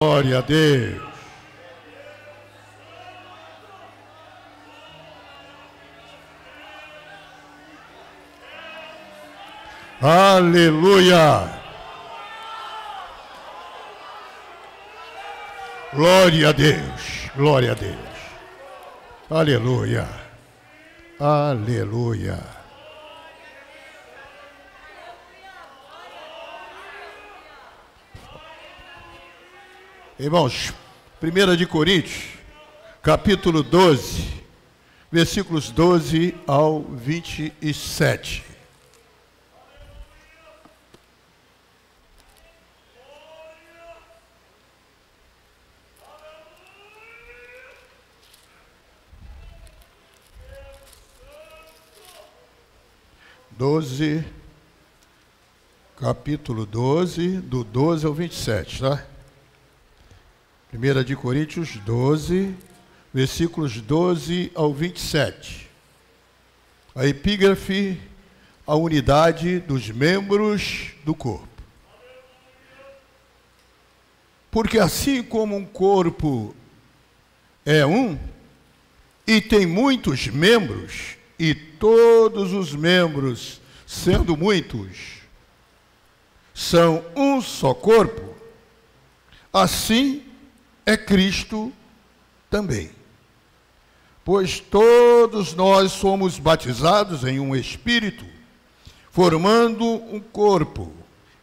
Glória a Deus. Aleluia. Glória a Deus. Glória a Deus. Aleluia. Aleluia. Irmãos, 1 de Coríntios, capítulo 12, versículos 12 ao 27. Capítulo 12, do 12 ao 27, tá? 1 de Coríntios 12, versículos 12 ao 27. A epígrafe, a unidade dos membros do corpo. Porque assim como um corpo é um, e tem muitos membros, e todos os membros, sendo muitos, são um só corpo, assim é Cristo também. Pois todos nós somos batizados em um Espírito, formando um corpo,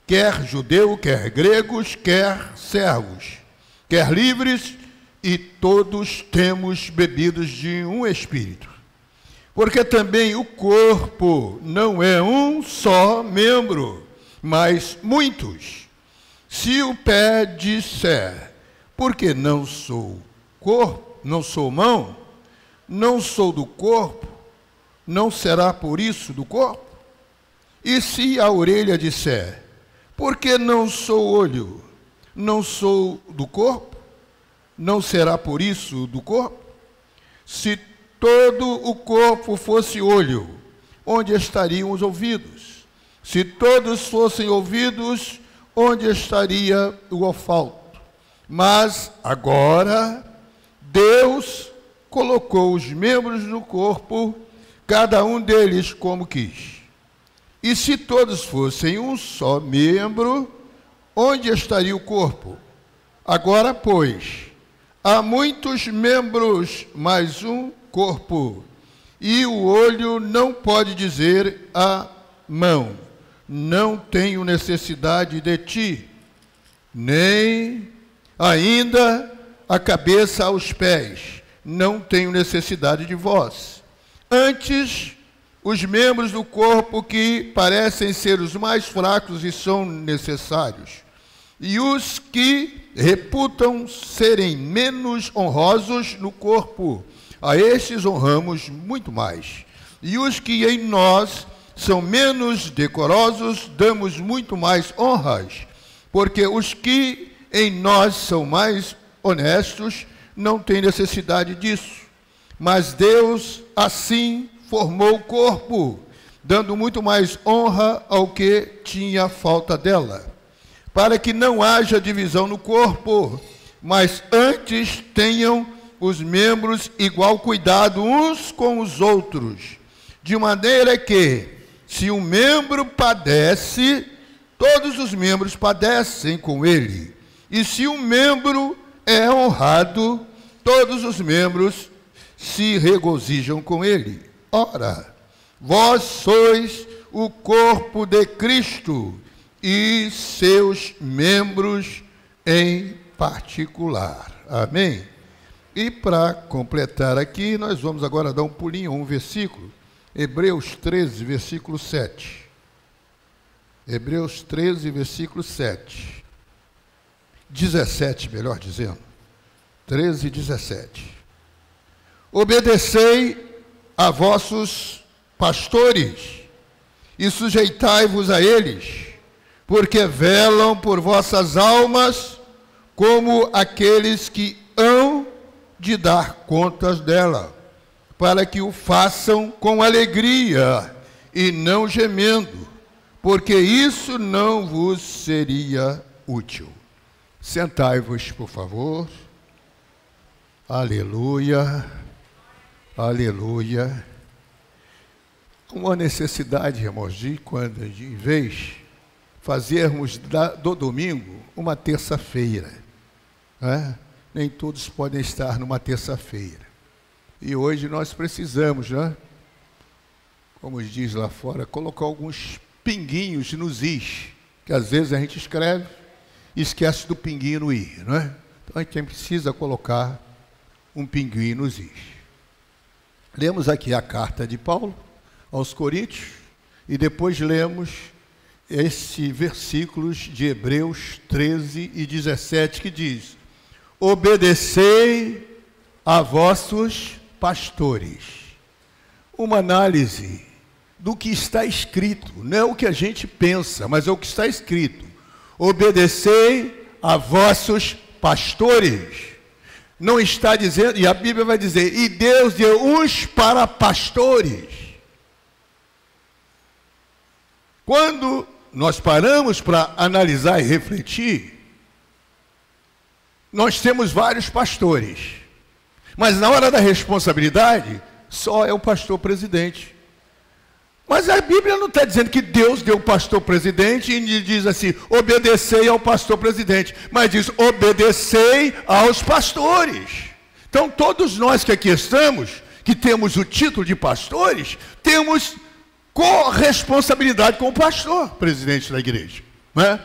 quer judeu, quer gregos, quer servos, quer livres, e todos temos bebidos de um Espírito. Porque também o corpo não é um só membro, mas muitos. Se o pé disser, porque não sou corpo, não sou mão, não sou do corpo, não será por isso do corpo? E se a orelha disser, porque não sou olho, não sou do corpo, não será por isso do corpo? Se todo o corpo fosse olho, onde estariam os ouvidos? Se todos fossem ouvidos, onde estaria o olfato? Mas agora, Deus colocou os membros do corpo, cada um deles como quis. E se todos fossem um só membro, onde estaria o corpo? Agora, pois, há muitos membros, mas um corpo. E o olho não pode dizer à mão, não tenho necessidade de ti, nem ainda a cabeça aos pés, não tenho necessidade de vós. Antes, os membros do corpo que parecem ser os mais fracos e são necessários, e os que reputam serem menos honrosos no corpo, a estes honramos muito mais. E os que em nós são menos decorosos, damos muito mais honras, porque os que em nós são mais honestos não têm necessidade disso. Mas Deus assim formou o corpo, dando muito mais honra ao que tinha falta dela, para que não haja divisão no corpo, mas antes tenham os membros igual cuidado uns com os outros, de maneira que, se um membro padece, todos os membros padecem com ele. E se um membro é honrado, todos os membros se regozijam com ele. Ora, vós sois o corpo de Cristo e seus membros em particular. Amém? E para completar aqui, nós vamos agora dar um pulinho a um versículo, Hebreus 13, versículo 7. Hebreus 13, versículo 7. 17, melhor dizendo. 13, 17. Obedecei a vossos pastores e sujeitai-vos a eles, porque velam por vossas almas como aqueles que hão de dar contas dela, para que o façam com alegria e não gemendo, porque isso não vos seria útil. Sentai-vos, por favor. Aleluia. Aleluia. Uma necessidade, irmãos, de quando, em vez fazermos do domingo uma terça-feira, né? Nem todos podem estar numa terça-feira. E hoje nós precisamos, né? Como diz lá fora, colocar alguns pinguinhos nos is, que às vezes a gente escreve e esquece do pinguinho no i, não é? Então a gente precisa colocar um pinguinho nos is. Lemos aqui a carta de Paulo aos Coríntios e depois lemos esses versículos de Hebreus 13 e 17 que diz: obedecei a vossos pastores. Uma análise do que está escrito, não é o que a gente pensa, mas é o que está escrito. Obedecei a vossos pastores. Não está dizendo, e a Bíblia vai dizer, e Deus deu uns para pastores. Quando nós paramos para analisar e refletir, nós temos vários pastores, mas na hora da responsabilidade, só é o pastor presidente. Mas a Bíblia não está dizendo que Deus deu o pastor presidente e diz assim, obedecei ao pastor presidente, mas diz, obedecei aos pastores. Então todos nós que aqui estamos, que temos o título de pastores, temos corresponsabilidade com o pastor, presidente da igreja, né?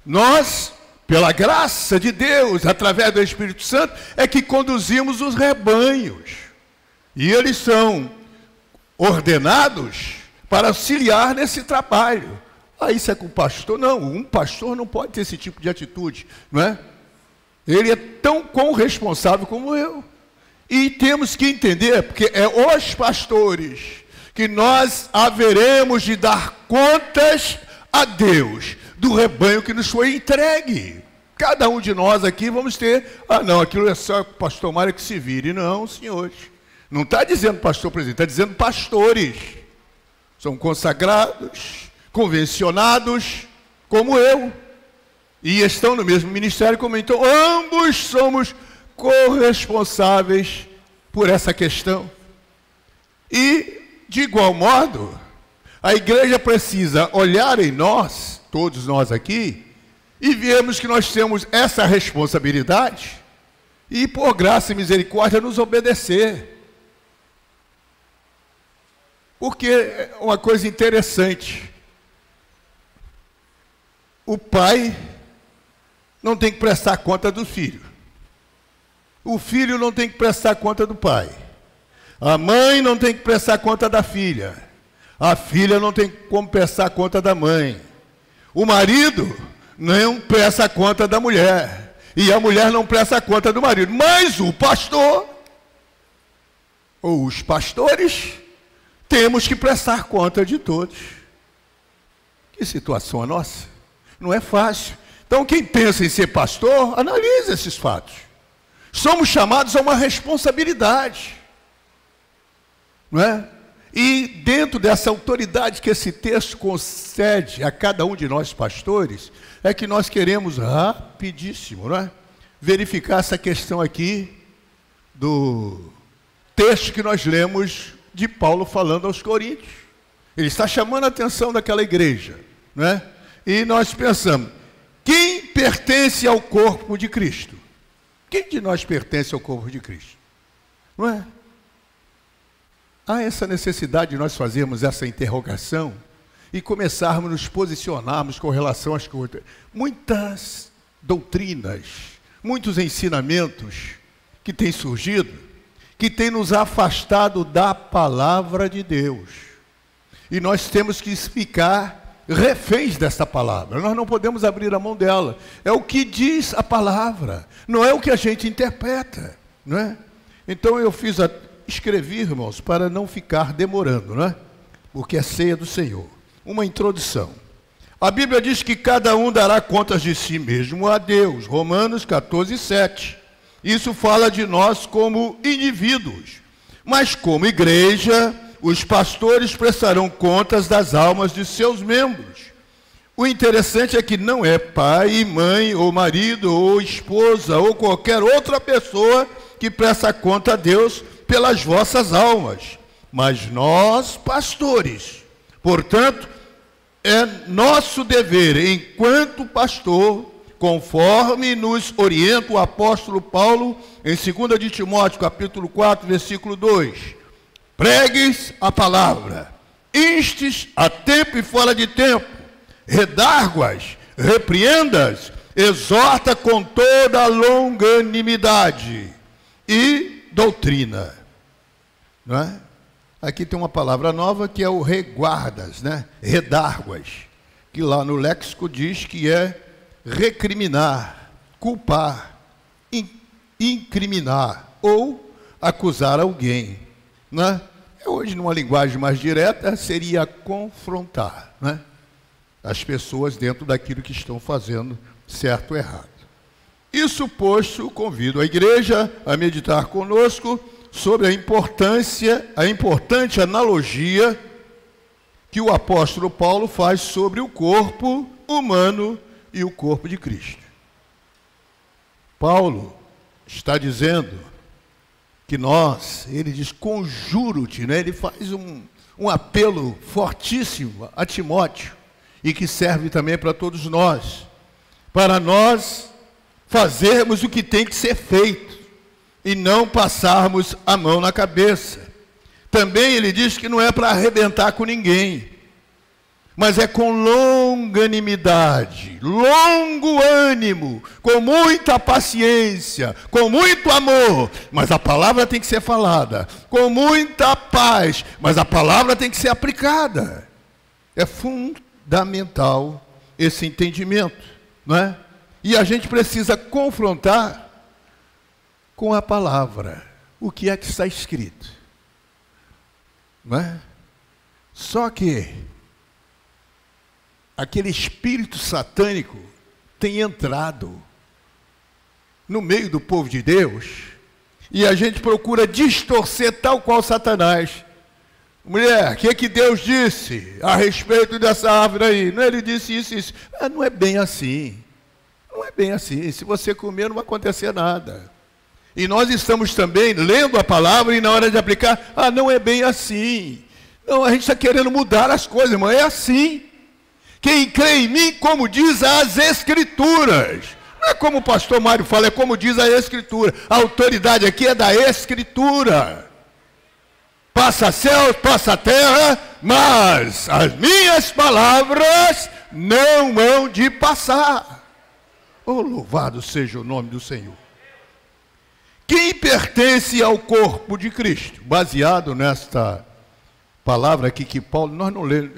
Nós, pela graça de Deus, através do Espírito Santo, é que conduzimos os rebanhos. E eles são ordenados para auxiliar nesse trabalho. Isso é com o pastor? Não, um pastor não pode ter esse tipo de atitude, não é? Ele é tão corresponsável como eu. E temos que entender, porque é os pastores que nós haveremos de dar contas a Deus do rebanho que nos foi entregue. Cada um de nós aqui vamos ter, não, aquilo é só o pastor Mário que se vire. Não, senhores. Não está dizendo pastor presidente, está dizendo pastores. São consagrados, convencionados, como eu. E estão no mesmo ministério como eu. Então, ambos somos corresponsáveis por essa questão. E, de igual modo, a igreja precisa olhar em nós, todos nós aqui, e vermos que nós temos essa responsabilidade e, por graça e misericórdia, nos obedecer. Porque é uma coisa interessante. O pai não tem que prestar conta do filho. O filho não tem que prestar conta do pai. A mãe não tem que prestar conta da filha. A filha não tem como prestar conta da mãe. O marido não presta conta da mulher. E a mulher não presta conta do marido. Mas o pastor, ou os pastores, temos que prestar conta de todos. Que situação a nossa? Não é fácil. Então, quem pensa em ser pastor, analise esses fatos. Somos chamados a uma responsabilidade. Não é? E dentro dessa autoridade que esse texto concede a cada um de nós pastores, é que nós queremos rapidíssimo, não é? Verificar essa questão aqui do texto que nós lemos de Paulo falando aos Coríntios. Ele está chamando a atenção daquela igreja, não é? E nós pensamos, quem pertence ao corpo de Cristo? Quem de nós pertence ao corpo de Cristo? Não é? Há essa necessidade de nós fazermos essa interrogação e começarmos a nos posicionarmos com relação às coisas. Muitas doutrinas, muitos ensinamentos que têm surgido, que têm nos afastado da palavra de Deus. E nós temos que ficar reféns dessa palavra. Nós não podemos abrir a mão dela. É o que diz a palavra, não é o que a gente interpreta, não é? Então eu escrevi, irmãos, para não ficar demorando, não é? Porque é ceia do Senhor. Uma introdução. A Bíblia diz que cada um dará contas de si mesmo a Deus. Romanos 14, 7. Isso fala de nós como indivíduos. Mas como igreja, os pastores prestarão contas das almas de seus membros. O interessante é que não é pai, mãe, ou marido, ou esposa, ou qualquer outra pessoa que presta conta a Deus pelas vossas almas, mas nós, pastores. Portanto, é nosso dever, enquanto pastor, conforme nos orienta o apóstolo Paulo, em 2 de Timóteo, capítulo 4, versículo 2, pregues a palavra, instes a tempo e fora de tempo, redarguas, repreendas, exorta com toda a longanimidade e doutrina. Não é? Aqui tem uma palavra nova que é o reguardas, né? Redarguas, que lá no léxico diz que é recriminar, culpar, incriminar ou acusar alguém. Né? Hoje, numa linguagem mais direta, seria confrontar, né? As pessoas dentro daquilo que estão fazendo certo ou errado. Isso posto, convido a igreja a meditar conosco sobre a importante analogia que o apóstolo Paulo faz sobre o corpo humano e o corpo de Cristo. Paulo está dizendo que nós, ele diz, conjuro-te, né? Ele faz um apelo fortíssimo a Timóteo, e que serve também para todos nós, para nós fazermos o que tem que ser feito, e não passarmos a mão na cabeça. Também ele diz que não é para arrebentar com ninguém, mas é com longanimidade, longo ânimo, com muita paciência, com muito amor, mas a palavra tem que ser falada, com muita paz, mas a palavra tem que ser aplicada. É fundamental esse entendimento, não é? E a gente precisa confrontar com a palavra o que é que está escrito, não é? Só que aquele espírito satânico tem entrado no meio do povo de Deus e a gente procura distorcer tal qual Satanás. Mulher, o que é que Deus disse a respeito dessa árvore aí? Não, ele disse isso e isso. Ah, não é bem assim. Não é bem assim. Se você comer, não vai acontecer nada. E nós estamos também lendo a palavra e na hora de aplicar, não é bem assim. Não, a gente está querendo mudar as coisas, irmão. É assim. Quem crê em mim, como diz as Escrituras. Não é como o pastor Mário fala, é como diz a Escritura. A autoridade aqui é da Escritura. Passa céu, passa terra, mas as minhas palavras não hão de passar. Oh, louvado seja o nome do Senhor. Quem pertence ao corpo de Cristo? Baseado nesta palavra aqui que Paulo, nós não lemos,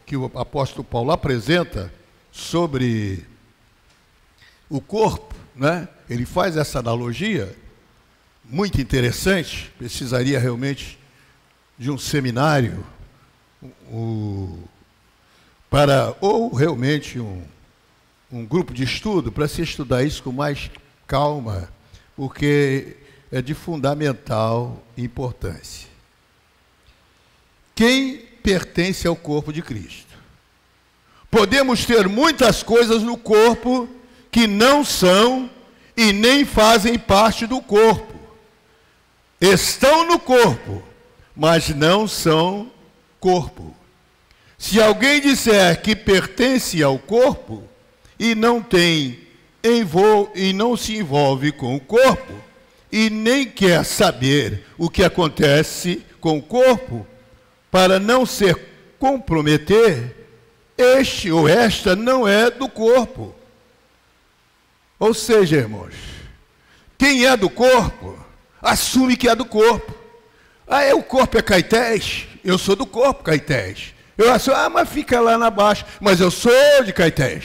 que o apóstolo Paulo apresenta sobre o corpo, né? Ele faz essa analogia muito interessante, precisaria realmente de um seminário, ou realmente um grupo de estudo para se estudar isso com mais calma, porque é de fundamental importância. Quem pertence ao corpo de Cristo? Podemos ter muitas coisas no corpo que não são e nem fazem parte do corpo. Estão no corpo, mas não são corpo. Se alguém disser que pertence ao corpo e não se envolve com o corpo e nem quer saber o que acontece com o corpo, para não se comprometer, este ou esta não é do corpo. Ou seja, irmãos, quem é do corpo, assume que é do corpo. O corpo é Caetés, eu sou do corpo Caetés. Eu assumo, mas fica lá na baixa, mas eu sou de Caetés.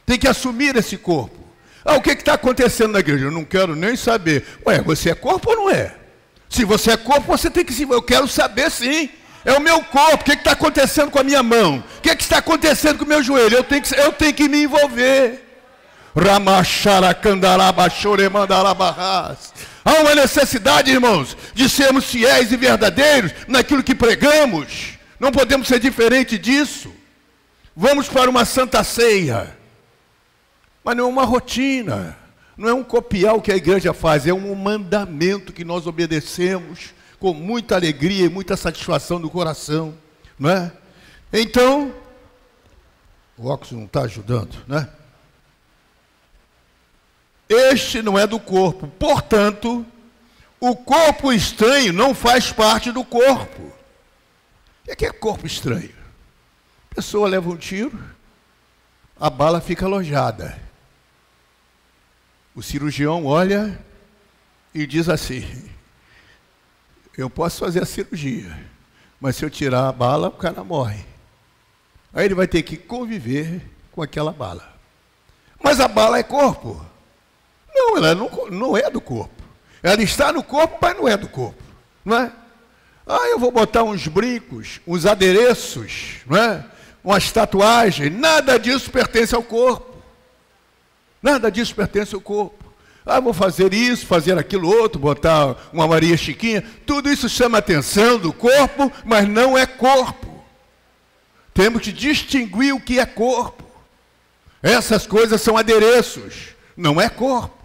Tem que assumir esse corpo. O que está acontecendo na igreja? Eu não quero nem saber. Você é corpo ou não é? Se você é corpo, você tem que se... Eu quero saber sim. É o meu corpo. O que está acontecendo com a minha mão? O que está acontecendo com o meu joelho? Eu tenho que me envolver. Há uma necessidade, irmãos, de sermos fiéis e verdadeiros naquilo que pregamos. Não podemos ser diferente disso. Vamos para uma santa ceia. Mas não é uma rotina, não é um copiar o que a igreja faz, é um mandamento que nós obedecemos com muita alegria e muita satisfação do coração, não é? Então, o óculos não está ajudando, né? Este não é do corpo, portanto, o corpo estranho não faz parte do corpo. O que é corpo estranho? A pessoa leva um tiro, a bala fica alojada. O cirurgião olha e diz assim: eu posso fazer a cirurgia, mas se eu tirar a bala, o cara morre. Aí ele vai ter que conviver com aquela bala. Mas a bala é corpo. Não, ela não é do corpo. Ela está no corpo, mas não é do corpo. Não é? Ah, eu vou botar uns brincos, uns adereços, não é? Umas tatuagens. Nada disso pertence ao corpo. Nada disso pertence ao corpo. Ah, vou fazer isso, fazer aquilo outro, botar uma Maria Chiquinha. Tudo isso chama a atenção do corpo, mas não é corpo. Temos que distinguir o que é corpo. Essas coisas são adereços, não é corpo.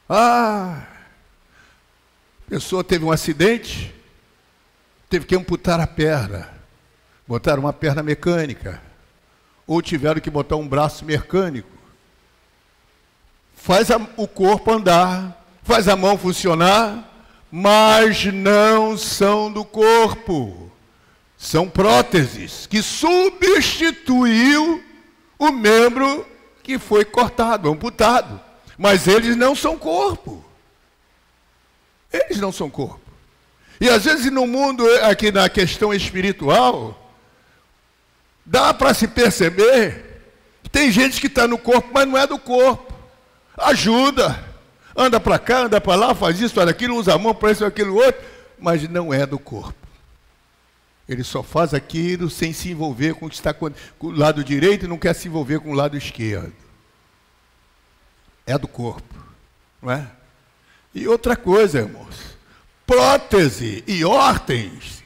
Ah, a pessoa teve um acidente, teve que amputar a perna, botar uma perna mecânica, ou tiveram que botar um braço mecânico. Faz o corpo andar, faz a mão funcionar, mas não são do corpo. São próteses que substituiu o membro que foi cortado, amputado. Mas eles não são corpo. Eles não são corpo. E às vezes no mundo, aqui na questão espiritual, dá para se perceber que tem gente que está no corpo, mas não é do corpo. Ajuda, anda para cá, anda para lá, faz isso, faz aquilo, usa a mão para isso, aquilo, outro, mas não é do corpo. Ele só faz aquilo sem se envolver com o que está com o lado direito e não quer se envolver com o lado esquerdo. É do corpo, não é? E outra coisa, irmãos, prótese e órteses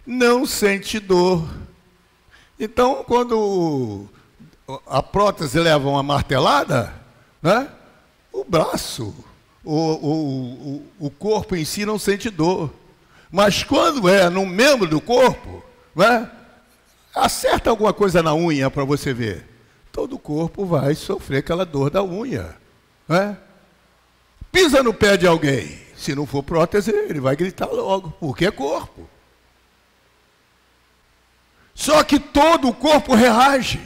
não sente dor. Então, quando a prótese leva uma martelada, né? O braço, o corpo em si não sente dor. Mas quando é num membro do corpo, né? Acerta alguma coisa na unha para você ver. Todo o corpo vai sofrer aquela dor da unha. Né? Pisa no pé de alguém. Se não for prótese, ele vai gritar logo, porque é corpo. Só que todo o corpo reage.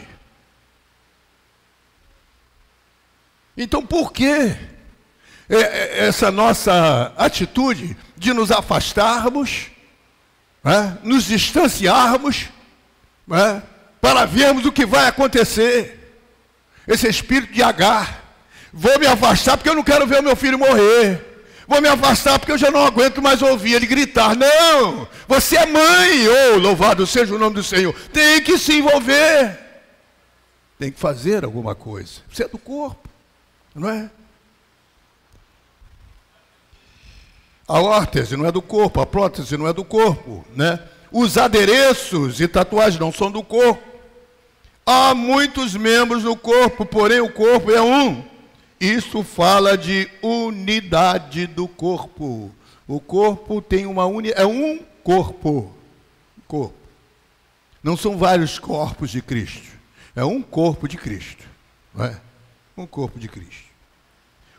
Então, por que essa nossa atitude de nos afastarmos, né, nos distanciarmos, né, para vermos o que vai acontecer? Esse espírito de Agar. Vou me afastar porque eu não quero ver o meu filho morrer. Vou me afastar porque eu já não aguento mais ouvir ele gritar. Não, você é mãe. Oh, louvado seja o nome do Senhor. Tem que se envolver. Tem que fazer alguma coisa. Você é do corpo. Não é? A órtese não é do corpo, a prótese não é do corpo, né? Os adereços e tatuagens não são do corpo. Há muitos membros do corpo, porém o corpo é um. Isso fala de unidade do corpo. O corpo tem uma unidade, é um corpo. Corpo. Não são vários corpos de Cristo. É um corpo de Cristo, não é? Um corpo de Cristo.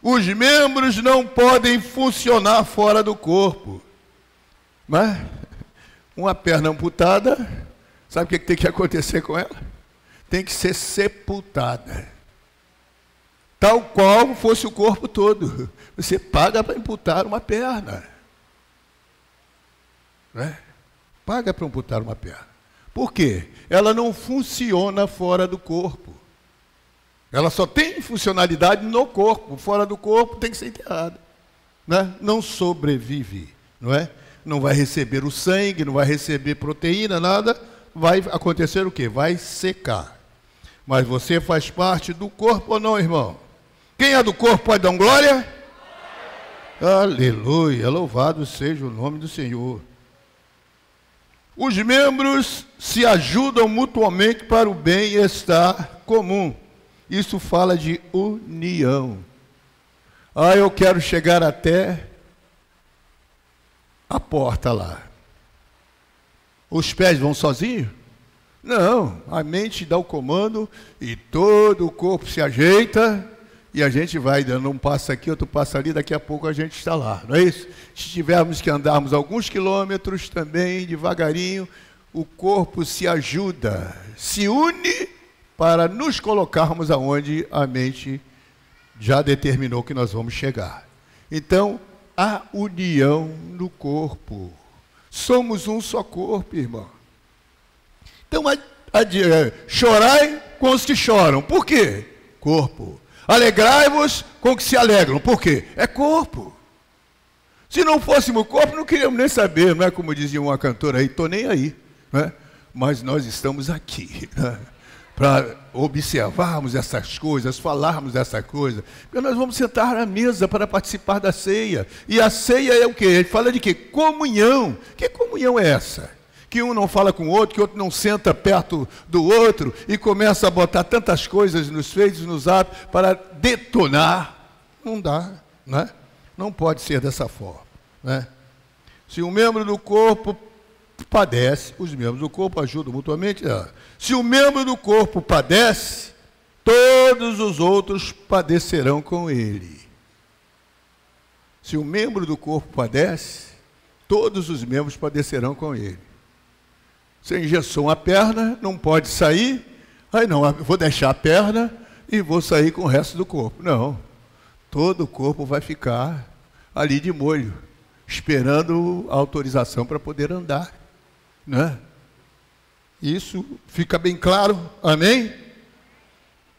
Os membros não podem funcionar fora do corpo. Mas uma perna amputada, sabe o que tem que acontecer com ela? Tem que ser sepultada. Tal qual fosse o corpo todo. Você paga para amputar uma perna. Né? Paga para amputar uma perna. Por quê? Ela não funciona fora do corpo. Ela só tem funcionalidade no corpo. Fora do corpo tem que ser enterrada. Né? Não sobrevive. Não é? Não vai receber o sangue, não vai receber proteína, nada. Vai acontecer o quê? Vai secar. Mas você faz parte do corpo ou não, irmão? Quem é do corpo pode dar um glória? Aleluia, louvado seja o nome do Senhor. Os membros se ajudam mutuamente para o bem-estar comum. Isso fala de união. Eu quero chegar até a porta lá. Os pés vão sozinhos? Não, a mente dá o comando e todo o corpo se ajeita e a gente vai dando um passo aqui, outro passo ali, daqui a pouco a gente está lá, não é isso? Se tivermos que andarmos alguns quilômetros também, devagarinho, o corpo se ajuda, se une para nos colocarmos aonde a mente já determinou que nós vamos chegar. Então, a união no corpo. Somos um só corpo, irmão. Então, chorai com os que choram. Por quê? Corpo. Alegrai-vos com os que se alegram. Por quê? É corpo. Se não fôssemos corpo, não queríamos nem saber, não é como dizia uma cantora aí, estou nem aí. Né? Mas nós estamos aqui, né? Para observarmos essas coisas, falarmos dessa coisa. Porque nós vamos sentar à mesa para participar da ceia. E a ceia é o quê? Ele fala de quê? Comunhão. Que comunhão é essa? Que um não fala com o outro, que o outro não senta perto do outro e começa a botar tantas coisas nos feitos, nos atos, para detonar. Não dá, né? Não pode ser dessa forma, né? Se um membro do corpo padece, os membros do corpo ajudam mutuamente. Se o membro do corpo padece, todos os outros padecerão com ele. Se o membro do corpo padece, todos os membros padecerão com ele. Você engessou uma perna, não pode sair. Não, eu vou deixar a perna e vou sair com o resto do corpo. Não, todo o corpo vai ficar ali de molho, esperando a autorização para poder andar, né? Isso fica bem claro, amém?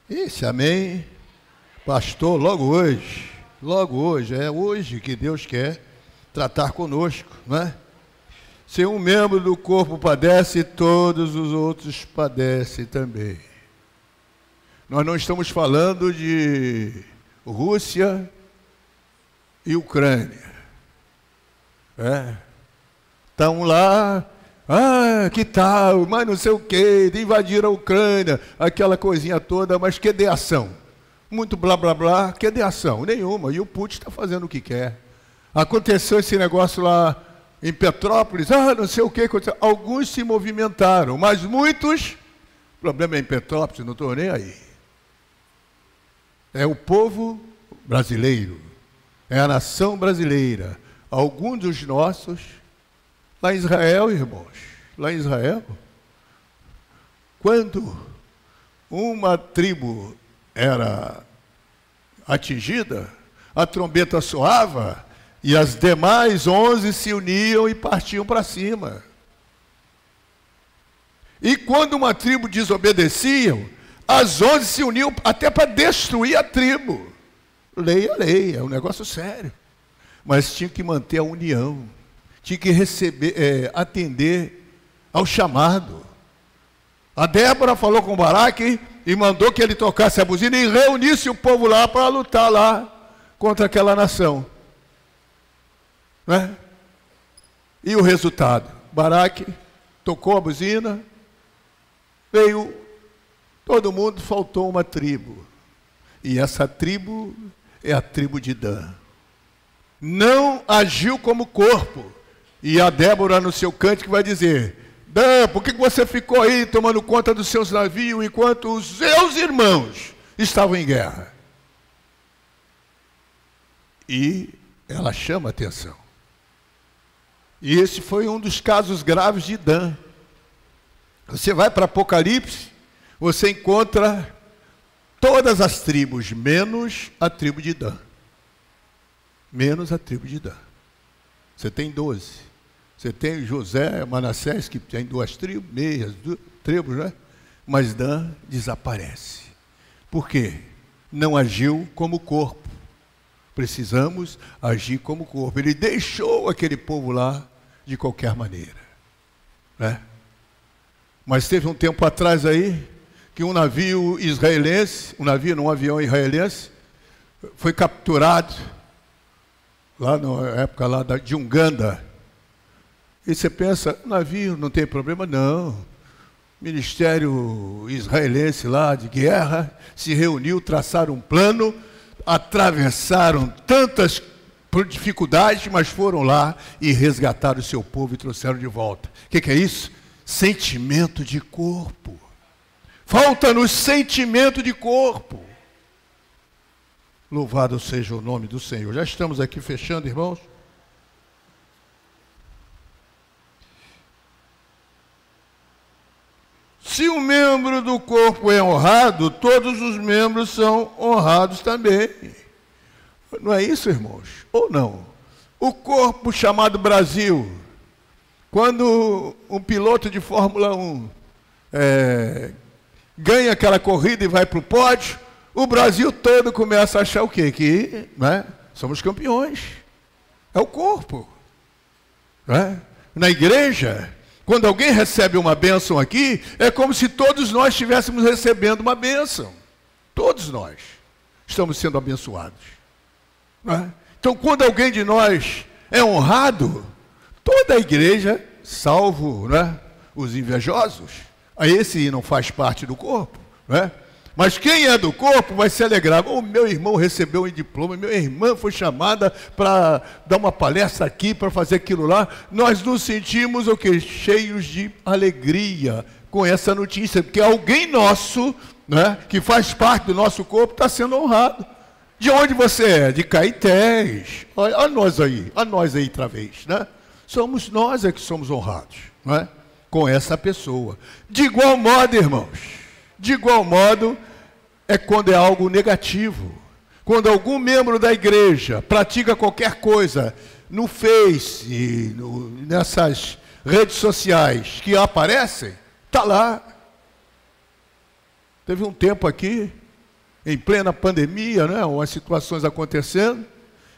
Esse amém, pastor, logo hoje, é hoje que Deus quer tratar conosco, né? Se um membro do corpo padece, todos os outros padecem também. Nós não estamos falando de Rússia e Ucrânia. Estão lá, que tal, mas não sei o quê, invadiram a Ucrânia, aquela coisinha toda, mas cadê a ação? Muito blá blá blá, cadê a ação? Nenhuma, e o Putin está fazendo o que quer. Aconteceu esse negócio lá em Petrópolis, não sei o que aconteceu. Alguns se movimentaram, mas muitos, o problema é em Petrópolis, não estou nem aí. É o povo brasileiro, é a nação brasileira. Alguns dos nossos, lá em Israel, irmãos, lá em Israel, quando uma tribo era atingida, a trombeta soava e as demais 11 se uniam e partiam para cima. E quando uma tribo desobedecia, as 11 se uniam até para destruir a tribo. Lei, é um negócio sério. Mas tinha que manter a união, tinha que atender ao chamado. A Débora falou com Baraque e mandou que ele tocasse a buzina e reunisse o povo lá para lutar lá contra aquela nação. Né? E o resultado? Baraque tocou a buzina, veio todo mundo, faltou uma tribo. E essa tribo é a tribo de Dan. Não agiu como corpo. E a Débora no seu cântico vai dizer: Dan, por que você ficou aí tomando conta dos seus navios enquanto os seus irmãos estavam em guerra? E ela chama a atenção. E esse foi um dos casos graves de Dan. Você vai para Apocalipse, você encontra todas as tribos, menos a tribo de Dan. Menos a tribo de Dan. Você tem 12. Você tem José, Manassés, que tem 2 tribos, meias tribos, né? Mas Dan desaparece. Por quê? Não agiu como corpo. Precisamos agir como corpo. Ele deixou aquele povo lá de qualquer maneira, né? Mas teve um tempo atrás aí que um navio israelense, um avião israelense, foi capturado lá na época lá de Uganda, E você pensa, navio não tem problema? Não. Ministério israelense lá de guerra se reuniu, traçaram um plano, atravessaram tantas dificuldades, mas foram lá e resgataram o seu povo e trouxeram de volta. O que é isso? Sentimento de corpo. Falta-nos sentimento de corpo. Louvado seja o nome do Senhor. Já estamos aqui fechando, irmãos. Se um membro do corpo é honrado, todos os membros são honrados também. Não é isso, irmãos? Ou não? O corpo chamado Brasil, quando um piloto de Fórmula 1 ganha aquela corrida e vai para o pódio, o Brasil todo começa a achar o quê? Que somos campeões. É o corpo. Na igreja, quando alguém recebe uma bênção aqui, é como se todos nós estivéssemos recebendo uma bênção. Todos nós estamos sendo abençoados. Então, quando alguém de nós é honrado, toda a igreja, salvo os invejosos, a esse não faz parte do corpo, mas quem é do corpo vai se alegrar. Meu irmão recebeu um diploma, minha irmã foi chamada para dar uma palestra aqui, para fazer aquilo lá. Nós nos sentimos o quê? Cheios de alegria com essa notícia, porque alguém nosso, que faz parte do nosso corpo, está sendo honrado. De onde você é? De Caetés. Olha nós aí outra vez, Somos nós que somos honrados, com essa pessoa. De igual modo, irmãos, de igual modo, é quando é algo negativo. Quando algum membro da igreja pratica qualquer coisa no Face, nessas redes sociais que aparecem, está lá. Teve um tempo aqui, em plena pandemia, umas situações acontecendo,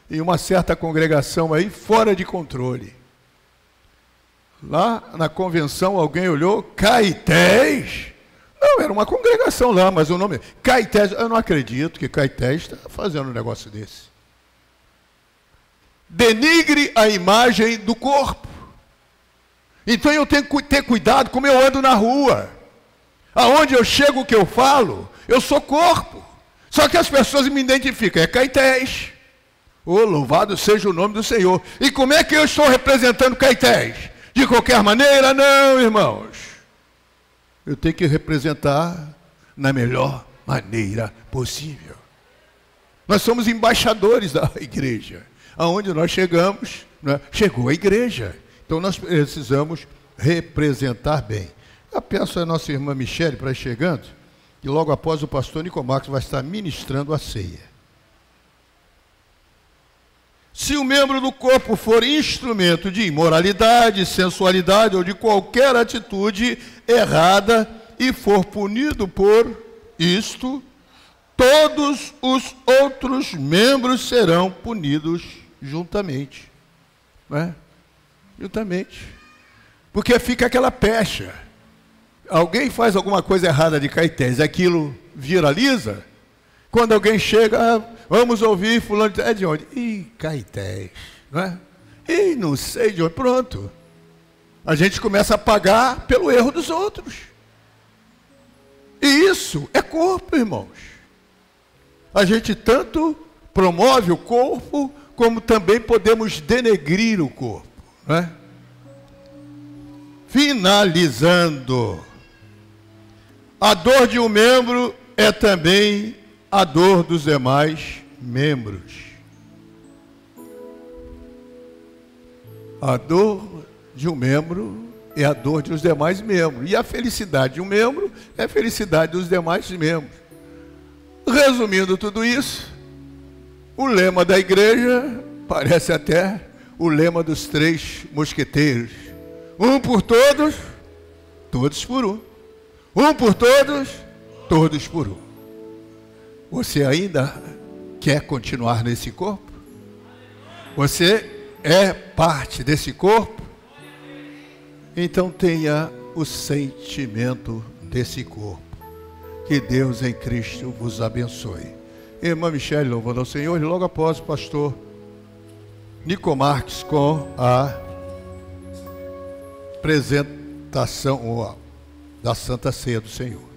e uma certa congregação aí fora de controle. Lá na convenção alguém olhou, Caetés. Não, era uma congregação lá, mas o nome... Caetés, eu não acredito que Caetés está fazendo um negócio desse. Denigre a imagem do corpo. Então eu tenho que ter cuidado como eu ando na rua. Aonde eu chego, o que eu falo, eu sou corpo. Só que as pessoas me identificam, é Caetés. Louvado seja o nome do Senhor. E como é que eu estou representando Caetés? De qualquer maneira? Não, irmãos. Eu tenho que representar na melhor maneira possível. Nós somos embaixadores da igreja. Aonde nós chegamos, chegou a igreja. Então nós precisamos representar bem. Eu peço a nossa irmã Michele para ir chegando, e logo após o pastor Nicomarcos vai estar ministrando a ceia. Se o membro do corpo for instrumento de imoralidade, sensualidade ou de qualquer atitude errada e for punido por isto, todos os outros membros serão punidos juntamente. Juntamente. Porque fica aquela pecha. Alguém faz alguma coisa errada de Caetés, aquilo viraliza. Quando alguém chega, vamos ouvir fulano, é de onde? Caetés, não sei de onde, pronto. A gente começa a pagar pelo erro dos outros. E isso é corpo, irmãos. A gente tanto promove o corpo, como também podemos denegrir o corpo, Finalizando, a dor de um membro é também a dor dos demais membros. A dor de um membro é a dor dos demais membros. E a felicidade de um membro é a felicidade dos demais membros. Resumindo tudo isso, o lema da igreja parece até o lema dos 3 mosqueteiros. Um por todos, todos por um. Um por todos, todos por um. Você ainda quer continuar nesse corpo? Você é parte desse corpo? Então tenha o sentimento desse corpo. Que Deus em Cristo vos abençoe. Irmã Michele, louvando ao Senhor, e logo após o pastor Nicomarcos com a apresentação da Santa Ceia do Senhor.